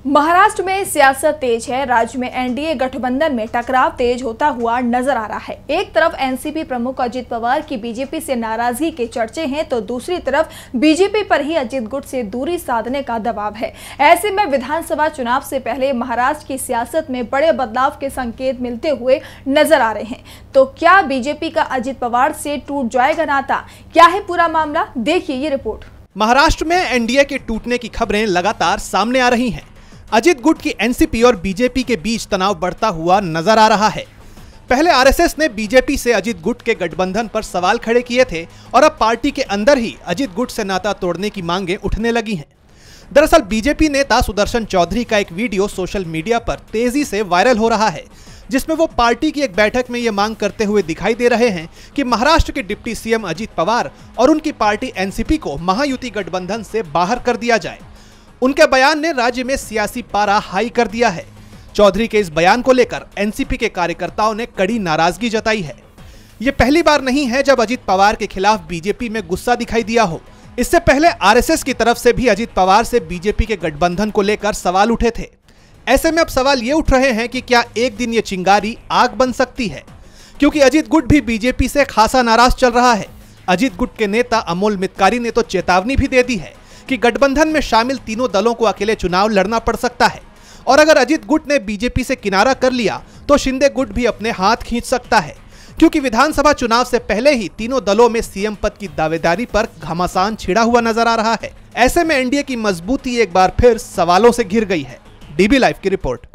महाराष्ट्र में सियासत तेज है। राज्य में एनडीए गठबंधन में टकराव तेज होता हुआ नजर आ रहा है। एक तरफ एनसीपी प्रमुख अजित पवार की बीजेपी से नाराजगी के चर्चे हैं, तो दूसरी तरफ बीजेपी पर ही अजित गुट से दूरी साधने का दबाव है। ऐसे में विधानसभा चुनाव से पहले महाराष्ट्र की सियासत में बड़े बदलाव के संकेत मिलते हुए नजर आ रहे हैं। तो क्या बीजेपी का अजित पवार से टूट जाएगा नाता? क्या है पूरा मामला, देखिए ये रिपोर्ट। महाराष्ट्र में एनडीए के टूटने की खबरें लगातार सामने आ रही हैं। अजित गुट की एनसीपी और बीजेपी के बीच तनाव बढ़ता हुआ नजर आ रहा है। पहले आरएसएस ने बीजेपी से अजित गुट के गठबंधन पर सवाल खड़े किए थे और अब पार्टी के अंदर ही अजित गुट से नाता तोड़ने की मांगें उठने लगी हैं। दरअसल बीजेपी नेता सुदर्शन चौधरी का एक वीडियो सोशल मीडिया पर तेजी से वायरल हो रहा है, जिसमें वो पार्टी की एक बैठक में ये मांग करते हुए दिखाई दे रहे हैं कि महाराष्ट्र के डिप्टी सीएम अजित पवार और उनकी पार्टी एनसीपी को महायुति गठबंधन से बाहर कर दिया जाए। उनके बयान ने राज्य में सियासी पारा हाई कर दिया है। चौधरी के इस बयान को लेकर एनसीपी के कार्यकर्ताओं ने कड़ी नाराजगी जताई है। ये पहली बार नहीं है जब अजित पवार के खिलाफ बीजेपी में गुस्सा दिखाई दिया हो। इससे पहले आरएसएस की तरफ से भी अजित पवार से बीजेपी के गठबंधन को लेकर सवाल उठे थे। ऐसे में अब सवाल ये उठ रहे हैं कि क्या एक दिन ये चिंगारी आग बन सकती है, क्योंकि अजित गुट भी बीजेपी से खासा नाराज चल रहा है। अजित गुट के नेता अमोल मितकारी ने तो चेतावनी भी दे दी है कि गठबंधन में शामिल तीनों दलों को अकेले चुनाव लड़ना पड़ सकता है और अगर अजित गुट ने बीजेपी से किनारा कर लिया तो शिंदे गुट भी अपने हाथ खींच सकता है, क्योंकि विधानसभा चुनाव से पहले ही तीनों दलों में सीएम पद की दावेदारी पर घमासान छिड़ा हुआ नजर आ रहा है। ऐसे में एनडीए की मजबूती एक बार फिर सवालों से घिर गई है। डीबी लाइव की रिपोर्ट।